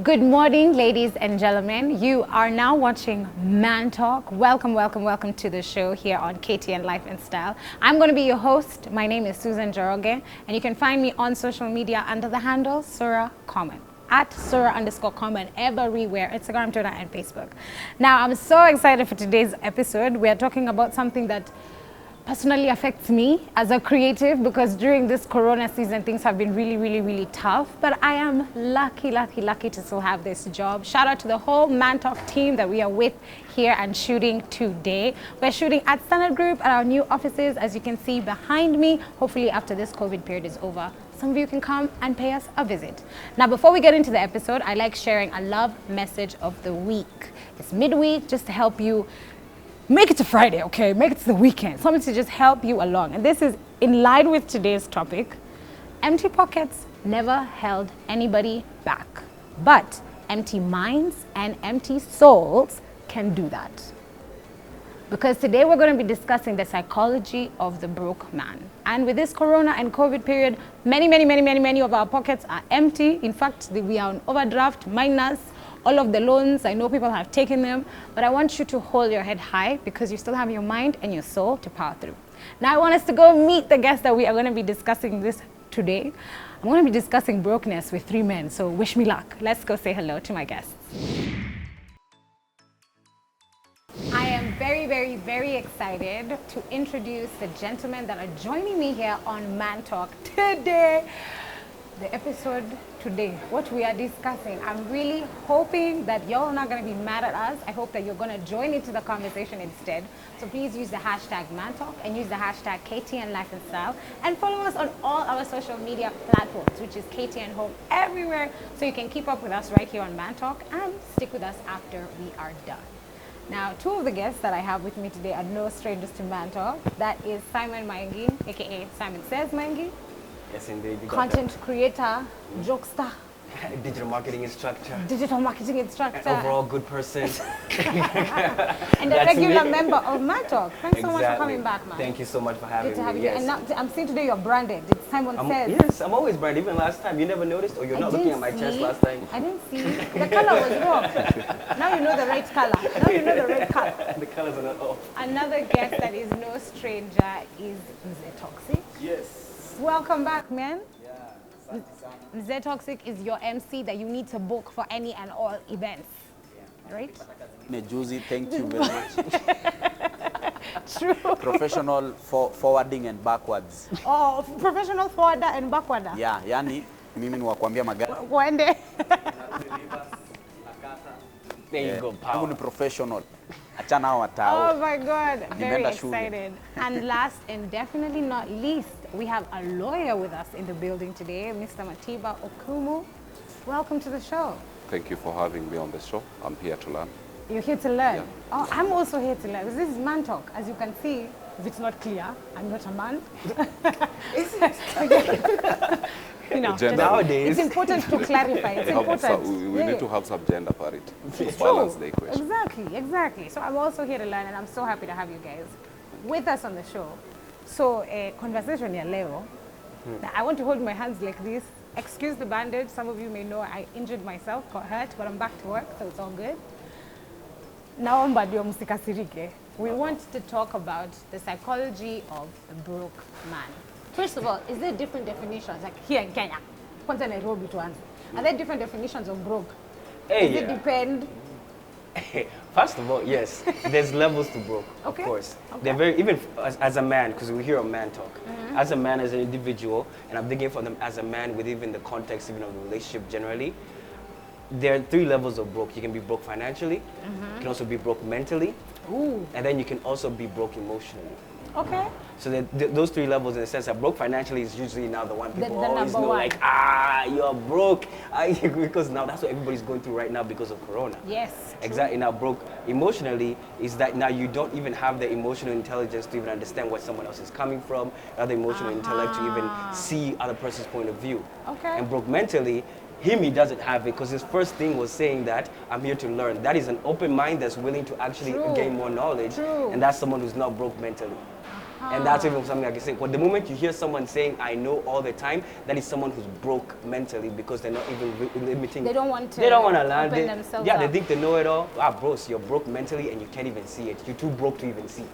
Good morning, ladies and gentlemen. You are now watching Man Talk. Welcome, welcome, welcome to the show here on KTN Life and Style. I'm going to be your host. My name is Susan Joroge, and you can find me on social media under the handle Sura Comment. At Sura_comment everywhere, Instagram, Twitter, and Facebook. Now, I'm so excited for today's episode. We are talking about something that personally affects me as a creative, because during this corona season things have been really tough, but I am lucky to still have this job. Shout out to the whole Man Talk team that we are with here and shooting today. We're shooting at Standard Group at our new offices, as you can see behind me. Hopefully after this COVID period is over, some of you can come and pay us a visit. Now, before we get into the episode, I like sharing a love message of the week. It's midweek, just to help you make it to Friday, okay? Make it to the weekend. Something to just help you along. And this is in line with today's topic. Empty pockets never held anybody back. But empty minds and empty souls can do that. Because today we're going to be discussing the psychology of the broke man. And with this corona and COVID period, many of our pockets are empty. In fact, we are on overdraft, minus all of the loans. I know people have taken them, but I want you to hold your head high, because you still have your mind and your soul to power through. Now I want us to go meet the guests that we are going to be discussing this today. I'm going to be discussing brokenness with three men, so wish me luck. Let's go say hello to my guests. I am very excited to introduce the gentlemen that are joining me here on Man Talk today. The episode today, what we are discussing, I'm really hoping that y'all are not going to be mad at us. I hope that you're going to join into the conversation instead. So please use the hashtag ManTalk and use the hashtag KTN Life and Style, and follow us on all our social media platforms, which is KTN Home everywhere, so you can keep up with us right here on ManTalk and stick with us after we are done. Now, two of the guests that I have with me today are no strangers to Man Talk. That is Simon Maingi, aka Simon Says Maingi. Yes, indeed. Content creator, jokester, digital marketing instructor, overall good person, and a regular member of Man Talk. Thanks so much for coming back, man. Thank you so much for having Good to have me. you. Yes. And now I'm seeing today you're branded. It's Simon Says. Yes, I'm always branded. Even last time, you never noticed, or you're not looking at my chest last time. I didn't see. The color was wrong. Now you know the right color. Now you know the right color. The colors are not off. Another guest that is no stranger is Mzee Toxic. Yes. Welcome back, man. Yeah. Mzee Toxic is your MC that you need to book for any and all events, right? Juicy, thank you very much. True. Professional forwarding and backwards. Oh, professional forwarder and backwarder. Yeah, yani mimi ni wa kuambia magari. Wende. There you go, Mungu power. ni professional. Achana hao watao. Oh my God, very Nimeenda shule. excited. And last and definitely not least, we have a lawyer with us in the building today, Mr. Matiba Okumu. Welcome to the show. Thank you for having me on the show. I'm here to learn. You're here to learn? Yeah. Oh, I'm also here to learn. This is Man Talk. As you can see, if it's not clear, I'm not a man. You know, Gender- Nowadays. it's important to clarify. It's important. We need to have some gender parity to It's balance true. the equation. Exactly. So I'm also here to learn, and I'm so happy to have you guys with us on the show. So, conversation ya leo. I want to hold my hands like this. Excuse the bandage. Some of you may know I injured myself, got hurt, but I'm back to work, so it's all good. Naomba ndio msikasirike. We want to talk about the psychology of the broke man. First of all, is there different definitions, like here in Kenya? Kwanza Nairobi tuanze. Are there different definitions of broke? Hey, Does it depend? First of all, yes, there's levels to broke, Okay. of course. Okay. They're very, even as a man, because we hear a man talk. As a man, as an individual, and I'm thinking for them as a man with even the context even of the relationship generally, there are three levels of broke. You can be broke financially, you can also be broke mentally, Ooh, and then you can also be broke emotionally. okay. So those three levels, in the sense that broke financially is usually now the one people The always number know, one. like, you're broke. Because now that's what everybody's going through right now because of Corona. Yes. Exactly. Now, broke emotionally is that now you don't even have the emotional intelligence to even understand where someone else is coming from, or the emotional intellect to even see other person's point of view. Okay. And broke mentally, he doesn't have it, because his first thing was saying that I'm here to learn. That is an open mind that's willing to actually True. gain more knowledge, True. and that's someone who's not broke mentally. And that's even something I can say. But the moment you hear someone saying, I know all the time, that is someone who's broke mentally because they're not even limiting. They don't want to learn. open themselves Yeah, up. they think they know it all. Bro, so you're broke mentally and you can't even see it. You're too broke to even see.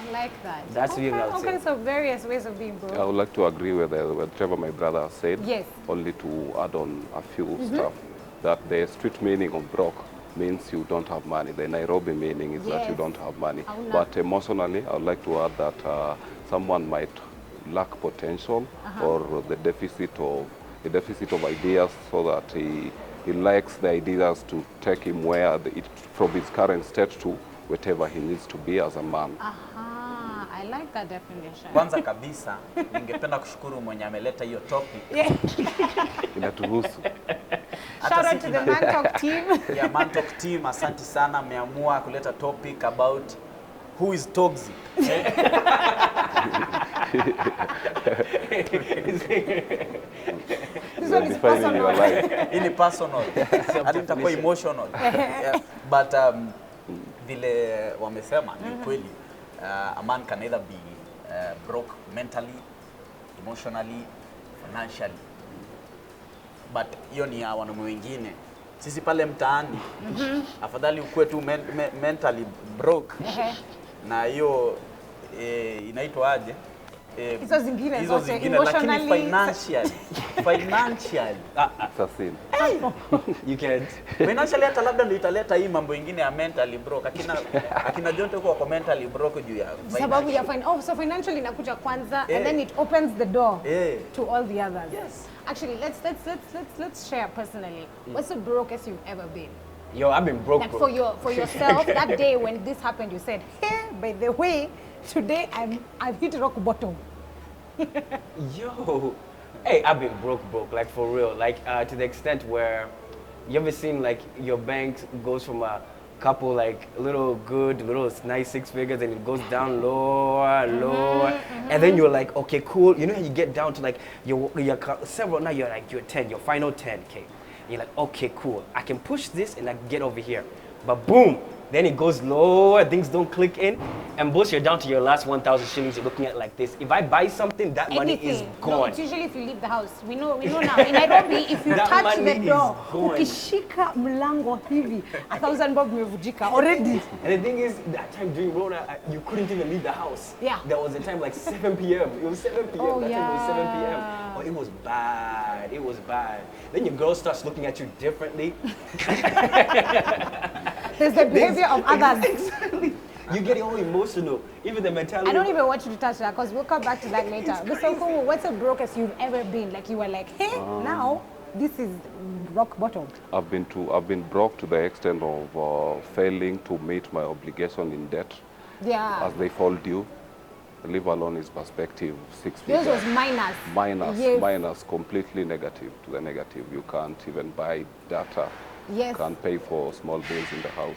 I like that. That's okay, even I would okay, say. so various ways of being broke. I would like to agree with whatever my brother said. Yes. Only to add on a few stuff. That the street meaning of broke means you don't have money. The Nairobi meaning is that you Yes. don't have money. Hauna. But emotionally, I would like to add that someone might lack potential or the deficit of ideas, so that he likes the ideas to take him from his current state to whatever he needs to be as a man. Aha, I like that definition. Kwanza kabisa ningependa kushukuru mwenye ameleta hiyo topic. Inatuhusu. Shout out to the Man Talk team. Yeah, Man Talk team, asante sana, mmeamua kuleta topic about who is toxic. This one is Defining your personal. life. Hii ni personal. Hadi nitakuwa emotional. Yeah, but vile wamesema ni kweli, a man can either be broke mentally, emotionally, financially. But hiyo ni ya wanaume wengine. Sisi pale mtaani, afadhali ukue tu mentally broke. Na hiyo inaitwa aje? Hizo zingine zote, lakini emotionally, financially. Assassin. You can't. Financially hata labda ndio italeta hii mambo mengine ya mentally broke. Akina Jonte kwa mentally broke juu ya sababu ya so financially inakuja kwanza and then it opens the door to all the others. Yes. Actually, let's share personally. What's the brokest you've ever been? Yo, I've been broke, Like bro. for yourself, that day when this happened, you said, "Hey, by the way, today I've hit rock bottom." Yo, hey, I've been broke, like for real. Like to the extent where you ever seen like your bank goes from a couple like little nice 6 figures and it goes down lower, and then you're like, okay, cool. You know how you get down to like your several, now you're like your final 10K. You're like, okay, cool. I can push this and I can get over here. But boom, then it goes lower, things don't click in, and both you're down to your last 1,000 shillings, you're looking at like this. If I buy something, that money is gone. No, it's usually if you leave the house. We know now. In Nairobi, if you That touch the money door, is gone. ukishika mlango hivi, 1,000 bob imevujika already. And the thing is, that time during Rona, you couldn't even leave the house. Yeah. There was a time like 7 p.m. It was 7 p.m. Oh, that time it was 7 p.m. yeah. Oh, it was bad. It was bad. Then your girl starts looking at you differently. There's the behavior of others. Exactly. You get all emotional. Even the mentality. I don't even want you to touch that because we'll come back to that later. But so cool, what's the brokest you've ever been? Like you were like, hey, now this is rock bottom. I've been broke to the extent of failing to meet my obligation in debt Yeah. as they fall due. Leave alone his perspective, 6 Yours figures. was minus. Minus, Yes. minus, completely negative to the negative. You can't even buy data. Yes. Can't pay for small bills in the house.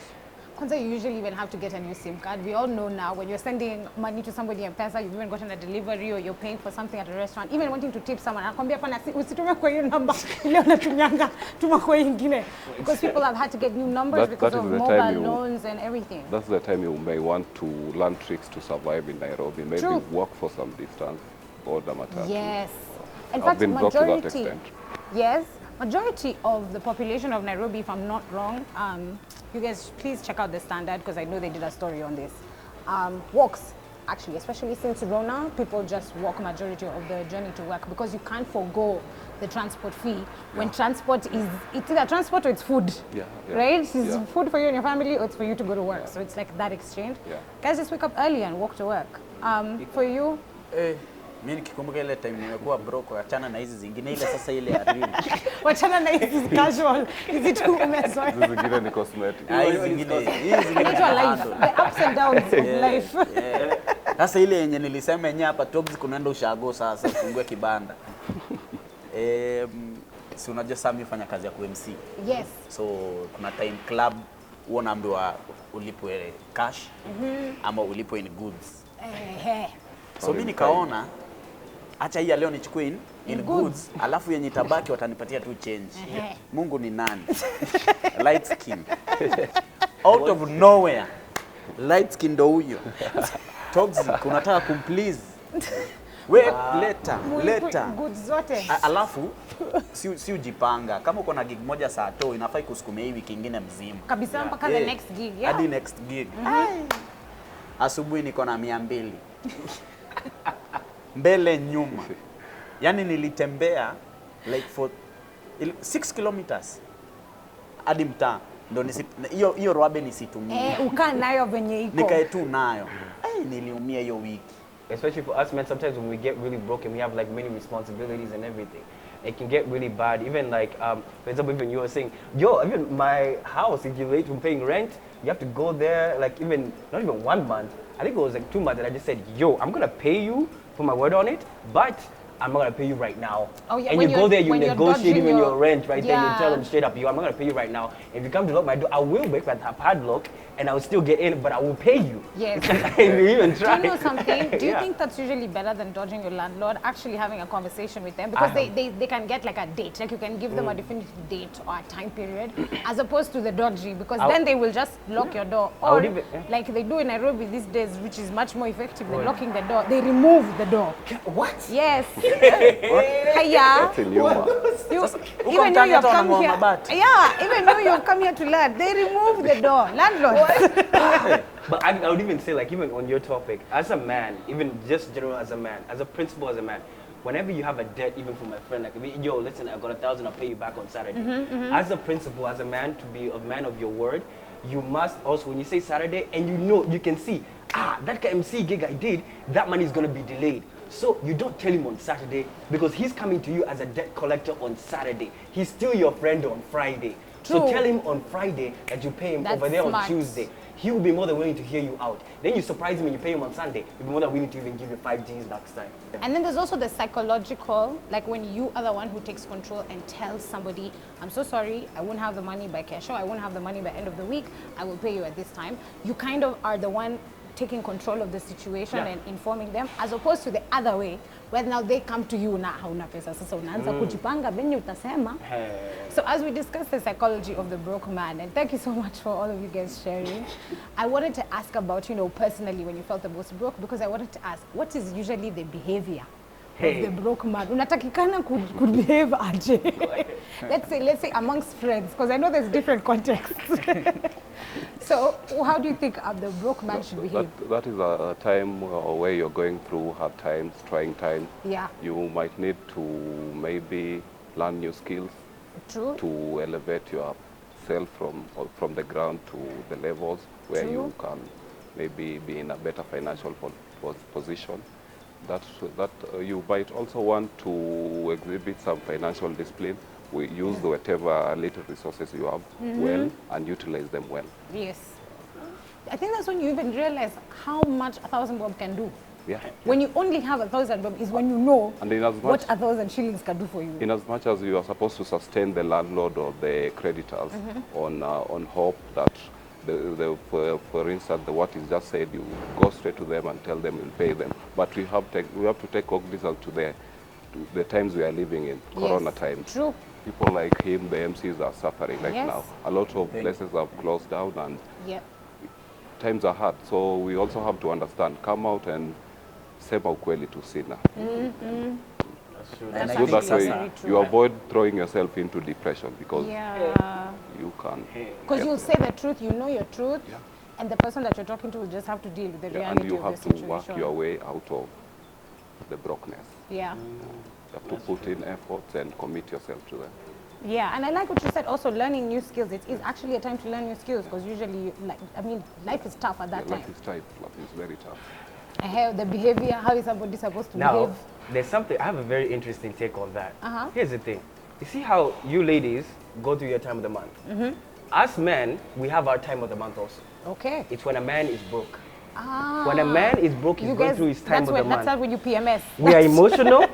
Kwanza, you usually even have to get a new SIM card. We all know now when you're sending money to somebody in Pesa, you've even gotten a delivery or you're paying for something at a restaurant, even wanting to tip someone. Anakwambia pana usitume kwa hiyo namba ile unatumianga, tuma kwa nyingine. Because people have had to get new numbers because of mobile loans and everything. That's the time you may want to learn tricks to survive in Nairobi. Maybe True. walk for some distance, order matatu. Yes. In I've fact, been broke to that majority, extent. yes, majority of the population of Nairobi, if I'm not wrong, you guys please check out the Standard because I know they did a story on this. Walks, actually, especially since Rona, people just walk majority of the journey to work because you can't forego the transport fee. When transport is, it's either transport or it's food, right? It's food for you and your family or it's for you to go to work. So it's like that exchange. Guys, just wake up early and walk to work. For you? Mimi nikikumbuka ile time nimekuwa broke, achana na hizi zingine, ile sasa ile ya real. Wachana na hizi casual, hizi tu umezoea. Hizi zingine ni cosmetic. Hizi zingine Inaitwa life, the ups and downs of life. Sasa ile yenye nilisema yenyewe hapa tops kunaenda ushago sasa ufungue kibanda. Si unajua sasa mimi fanya kazi ya MC. Yes. So kuna time club unaambiwa ulipwe cash ama ulipwe in goods. So mimi nikaona acha hii leo nichukue in goods, alafu yenye tabaki watanipatia tu change. Mungu ni nani? Light skin. Out of nowhere. Light skin ndo huyo. toxic, unataka kumplease. We leta. Goods zote. Alafu si ujipanga. Kama uko na gig moja saa to inafai kusukume hii wiki nyingine mzima. Kabisa mpaka the next gig. Yeah. Hadi next gig. Asubuhi niko na 200. Mbele nyuma. Yani nilitembea like for 6 kilometers hadi mtaa ndo hiyo rwabe nisitumie. Ukaa nayo venye iko. Nikae tu nayo. Niliumia hiyo wiki. Especially for us men, sometimes when we get really broken, we have like many responsibilities and everything. It can get really bad. Even like, for example, even you were saying, yo, even my house, if you're late from paying rent, you have to go there, like even, not even 1 month. I think it was like 2 months, and I just said, yo, I'm gonna pay you for my word on it, but I'm not gonna pay you right now. Oh, yeah, and you go there, you negotiate even your rent right there, yeah. you tell them straight up, yo, I'm not gonna pay you right now. If you come to lock my door, I will break my padlock, and I will still get in, but I will pay you. Yes. If you even try. Do you know something? Do you Yeah. think that's usually better than dodging your landlord? Actually having a conversation with them, because they can get like a date, like you can give them a definitive date or a time period, as opposed to the dodgy, because then they will just lock your door. Or like they do in Nairobi these days, which is much more effective than locking the door. They remove the door. What? Yes. Hiya. That's in humor. Even though you have come here, even though you have come here to learn, they remove the door. Landlord. But I would even say, like, even on your topic, as a man, even just general as a man, as a principal as a man, whenever you have a debt, even from my friend, like, yo, listen, I got 1,000, I'll pay you back on Saturday. As a principal, as a man, to be a man of your word, you must also, when you say Saturday, and you know, you can see, that MC gig I did, that money is going to be delayed. So you don't tell him on Saturday, because he's coming to you as a debt collector on Saturday. He's still your friend on Friday. True. So tell him on Friday that you pay him over there on Tuesday. He will be more than willing to hear you out. Then you surprise him and you pay him on Sunday. He'll be more than willing to even give you 5 Gs next time. And then there's also the psychological, like when you are the one who takes control and tells somebody, I'm so sorry, I won't have the money by cash, or I won't have the money by end of the week, I will pay you at this time. You kind of are the one taking control of the situation and informing them, as opposed to the other way, where now they come to you na hauna pesa, sasa unaanza kujipanga venye utasema. So as we discuss the psychology of the broke man, and thank you so much for all of you guys sharing, I wanted to ask about, you know, personally when you felt the most broke, because I wanted to ask, what is usually the behavior of the broke man? Unatakikana could behave aje? let's say amongst friends, because I know there's different contexts. So how do you think the broke man should behave? That is a time where you're going through hard times, trying times. Yeah. You might need to maybe learn new skills. True. To elevate yourself from the ground to the levels where you can maybe be in a better financial position. That you might also want to exhibit some financial discipline. We use whatever little resources you have well and utilize them well. Yes. I think that's when you even realize how much 1,000 bob can do. Yeah. When you only have 1,000 bob is when you know what 1,000 shillings can do for you. In as much as you are supposed to sustain the landlord or the creditors on hope that for instance, what is just said, you go straight to them and tell them you'll pay them. But we have to take cognizance to the times we are living in, Corona times. True. People like him, the MCs are suffering right now. A lot of places have closed down and times are hard. So we also have to understand, come out and sema ukweli tu sina. That's true. That's So that way true. you avoid throwing yourself into depression, because you can. Because you'll say the truth, you know your truth, and the person that you're talking to will just have to deal with the reality and you of have the to situation. work your way out of the brokenness. Yeah. You have to put in efforts and commit yourself to them. Yeah, and I like what you said, also learning new skills. It is actually a time to learn new skills, because usually, life is tough at that time. Life is tough. Life is very tough. I have the behavior, how is somebody supposed to Now, behave? there's something, I have a very interesting take on that. Here's the thing. You see how you ladies go through your time of the month? Us men, we have our time of the month also. Okay. It's when a man is broke. When a man is broke, he's going through his time of the month. That's when you PMS. We are emotional.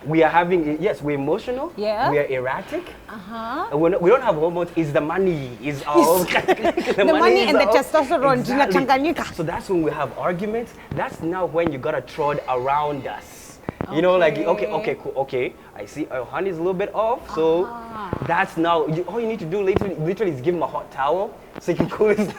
We are having, we're emotional. Yeah. We are erratic. And we don't have hormones. It's the money. It's our the money and the testosterone. Exactly. So that's when we have arguments. That's now when you gotta trod around us. You know, like, okay, cool, okay. I see our honey is a little bit off. So that's now, all you need to do literally is give him a hot towel so he can cool his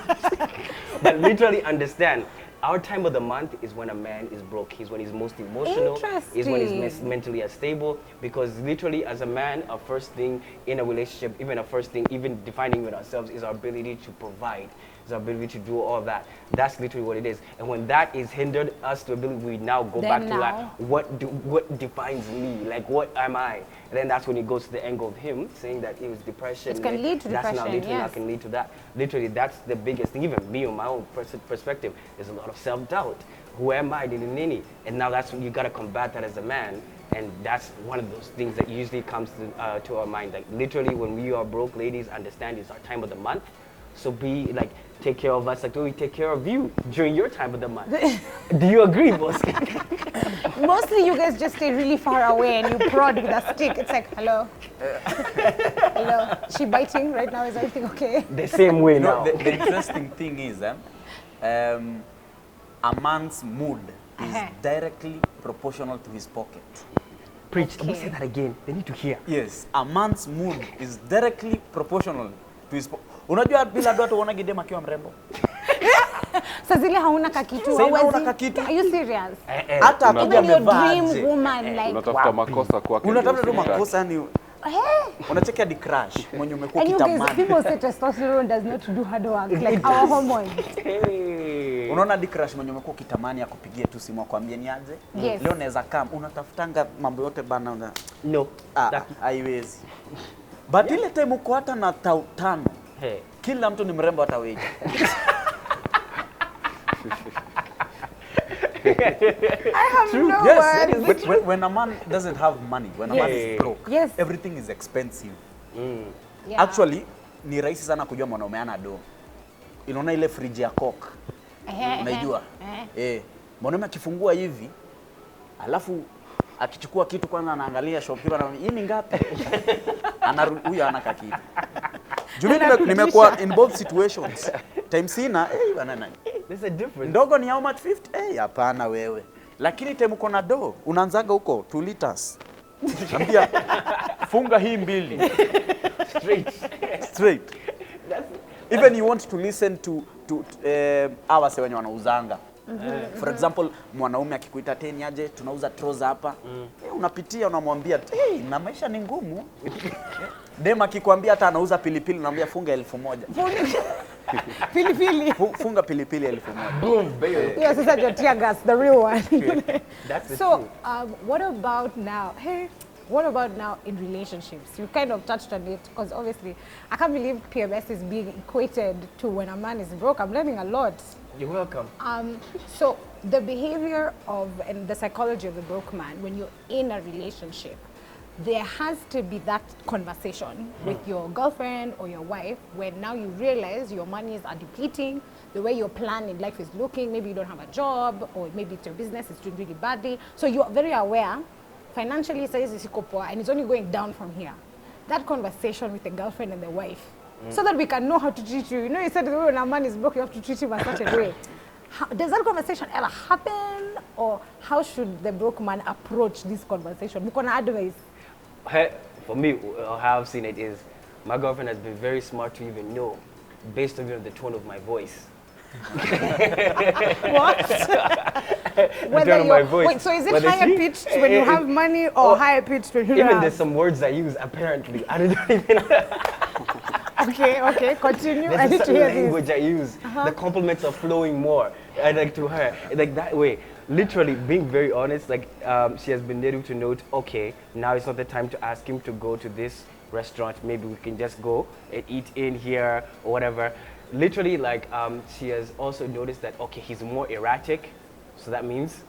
But literally understand, our time of the month is when a man is broke. He's when he's most emotional. Is when he's mentally unstable. Because literally, as a man, our first thing in a relationship, even our first thing, even defining with ourselves, is our ability to provide. Is our ability to do all that. That's literally what it is. And when that is hindered, us to ability, we now go back to that. What defines me? Like, what am I? And then that's when it goes to the angle of him saying that it was depression. It can lead to depression. That's now literally now can lead to that. Literally, that's the biggest thing. Even me, on my own perspective, there's a lot of self-doubt. Who am I? And now that's when you gotta combat that as a man. And that's one of those things that usually comes to our mind. Like literally, when we are broke, ladies, understand it's our time of the month. So be like, take care of us like we take care of you during your time of the month. Do you agree, boss? Mostly you guys just stay really far away and you prod with a stick. It's like, hello? Hello? She biting right now? Is everything okay? The same way now. The interesting thing is a man's mood is directly proportional to his pocket. Preach. Can we say that again? They need to hear. Yes, a man's mood is directly proportional to his pocket. Unajua bila doa tuona gidema akiwa mrembo. Sasa zile hauna kakitu. Hauna kakitu. Are you serious? Hata akija amevaa. Even your dream woman like Unatafuta makosa kwake. Unatafuta tu makosa ni unacheki hadi crush mwenye umekuwa kitamani. And you guys, people say testosterone does not do hard work like our hormones. Unaona hadi crush mwenye umekuwa kitamani akupigie tu simu akwambie ni aje. Yes. Leo naweza kama unatafutanga mambo yote bana una. No. Haiwezi. But ile time uko hata na tano. Kila mtu ni mrembo hata wewe. I have True. no Yes, words. when a man doesn't have money, when a man is broke, everything is expensive. Yeah. Actually, ni rahisi sana kujua mwanaume ana do. Unaona ile fridge ya Coke. Unaijua? Mwanaume akifungua hivi, alafu akichukua kitu kwanza anaangalia shopkeeper na hii ni ngapi? Huyo ana kakitu. Jumi nimekuwa in both situations. Time sina, banana. There's a difference. Ndogo ni how much 50? Hapana wewe. Lakini time uko na do, unaanzaga huko 2 liters. Ambia funga hii mbili. Straight. Even you want to listen to hawa wenye wanauzanga. For example, mwanaume akikuita teni aje tunauza trouser hapa. Unapitia unamwambia, na maisha ni ngumu." Dem akikwambia hata anauza pilipili unamwambia funga 1000. Pilipili. Funga pilipili 1000. Boom, baby. Yes, it's like tear gas, the real one. That's the so, truth. what about now? Hey, what about now in relationships? You kind of touched on it because obviously I can't believe PMS is being equated to when a man is broke. I'm learning a lot. You're welcome. So the behavior of and the psychology of the broke man when you're in a relationship, there has to be that conversation with your girlfriend or your wife when now you realize your monies are depleting, the way your plan in life is looking, maybe you don't have a job or maybe it's your business is doing really badly. So you're very aware financially says isiko poa and it's only going down from here. That conversation with the girlfriend and the wife so that we can know how to treat you. You know, you said when a man is broke, you have to treat him a certain way. Does that conversation ever happen or how should the broke man approach this conversation? Mukona advice? For me, how I've seen it is, my girlfriend has been very smart to even know, based on the tone of my voice. What? Whether my voice. Wait, so is it higher pitched when you have money or higher pitched when you don't Even have? there's some words I use, apparently. I don't even Okay, continue. I There's need a to hear certain language this. I use. The compliments are flowing more. Like to her, like that way. Literally, being very honest, like she has been able to note, okay, now it's not the time to ask him to go to this restaurant. Maybe we can just go and eat in here or whatever. Literally, like she has also noticed that, okay, he's more erratic. So that means,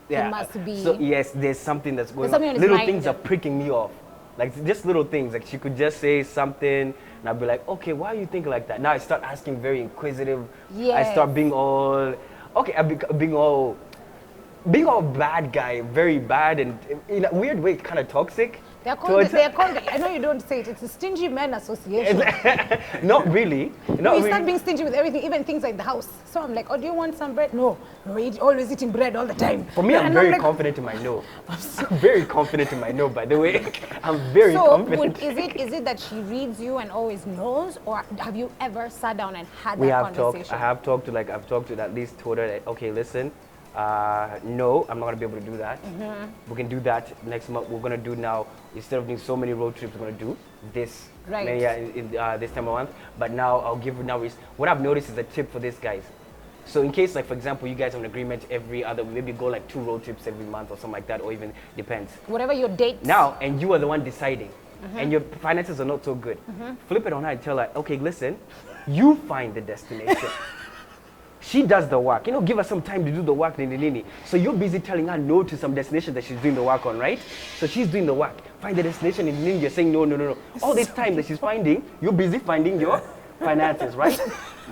It must be. So yes, there's something that's going something on. on his Little mind. things are pricking me off. Like just little things, like she could just say something and I'd be like, okay, why do you think like that? Now I start asking very inquisitive. Yes. I start being all, okay, being all bad guy, very bad and in a weird way kind of toxic. They're called, I know you don't say it, it's a Stingy Men Association. Not really. Not We really. start being stingy with everything, even things like the house. So I'm like, oh, do you want some bread? No. We're always eating bread all the time. For me, I'm And very like, confident in my no. I'm very confident in my no, by the way. I'm very confident. Is it that she reads you and always knows, or have you ever sat down and had We that have conversation? talked. I've talked to at least told her that, okay, listen, no, I'm not gonna be able to do that. We can do that next month. We're gonna do now, instead of doing so many road trips, we're gonna do this. Right. This time a month. But now I'll give you now is what I've noticed is a tip for this guys. So in case, like for example, you guys have an agreement every other, maybe go like 2 road trips every month or something like that, or even depends. Whatever your date. Now, and you are the one deciding, and your finances are not so good. Flip it on her and tell her, okay, listen, you find the destination. She does the work. Give her some time to do the work. So you're busy telling her no to some destination that she's doing the work on, right? So she's doing the work. Find the destination, and then you're saying no. All this time that she's finding, you're busy finding your finances, right?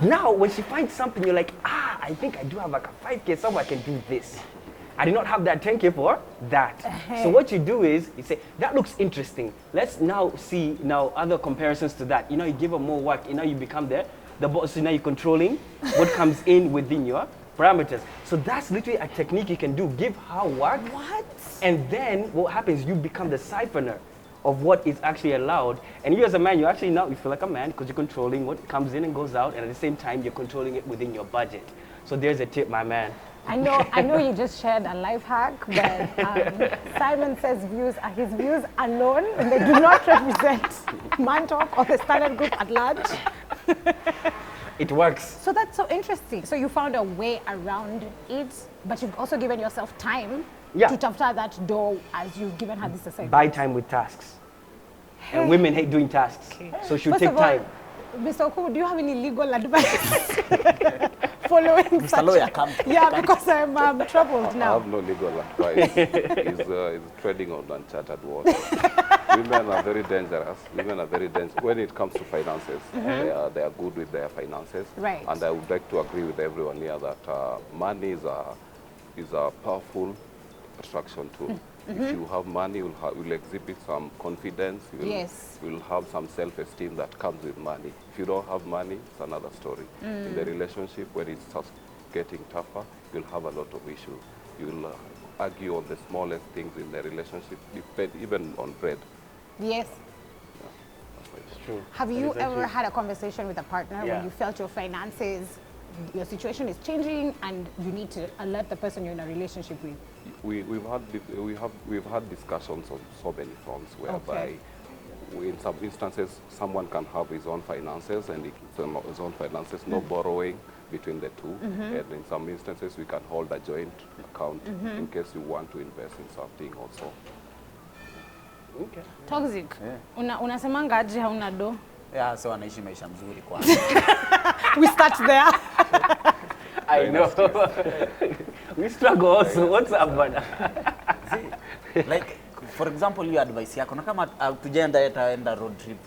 Now, when she finds something, you're like, I think I do have like a 5K somewhere I can do this. I did not have that 10K for that. So what you do is, you say, that looks interesting. Let's now see other comparisons to that. You give her more work. You become the boss. So now you're controlling what comes in within your parameters. So that's literally a technique you can do. Give her work. What? And then what happens, you become the siphoner of what is actually allowed. And you as a man, you feel like a man because you're controlling what comes in and goes out, and at the same time, you're controlling it within your budget. So there's a tip, my man. I know you just shared a life hack, but Simon says views are his views alone, and they do not represent Man Talk or the Standard Group at large. It works. So that's so interesting. So you found a way around it, but you've also given yourself time to tap that door as you've given her this assignment. Buy time with tasks. And women hate doing tasks. Okay. So she'll First take of all, time. Mr. Okumu, do you have any legal advice following Mr. Lawyer, come. Yeah, because I'm troubled I now. have no legal advice. It's treading on uncharted water. Women are very dangerous. When it comes to finances, they are good with their finances. Right. And I would like to agree with everyone here that money is a powerful attraction tool. If you have money, you'll exhibit some confidence. You'll have some self-esteem that comes with money. If you don't have money, it's another story. In the relationship, when it starts getting tougher, you'll have a lot of issues. You'll argue on the smallest things in the relationship, even on bread. Yes. It's true. Have you ever had a conversation with a partner when Yeah. you felt your finances, your situation is changing, and you need to alert the person you're in a relationship with? We've had discussions on so many fronts whereby in some instances someone can have his own finances and his own finances, no borrowing between the two. And in some instances we can hold a joint account in case you want to invest in something also. Okay. Toxic. Unasemanga aje hauna do? Yeah, so anaishi maisha mzuri kwa. We start there. I know. We struggle also. What's up, brother? Like, for example, your advice yako na kama tujaenda enda road trip.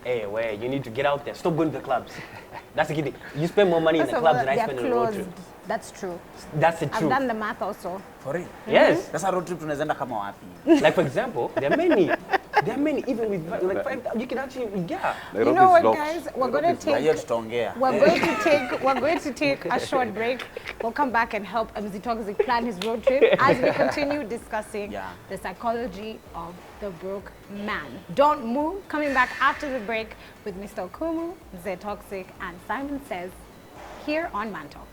Hey, where you need to get out there. Stop going to the clubs. That's the key thing. You spend more money in the clubs than I spend on the road trip. That's true. That's the truth. I've done the math also. For real? Yes. Sasa road trip tunaweza enda kama wapi? Like for example, there are many even with like 5,000, you can actually You know what, guys? We're going to Hiyo take tutaongea. we're going to take a short break. We'll come back and help MC Toxic plan his road trip as we continue discussing the psychology of the broke man. Don't move. Coming back after the break with Mr. Okumu, Mzee Toxic, and Simon Says here on Man Talk.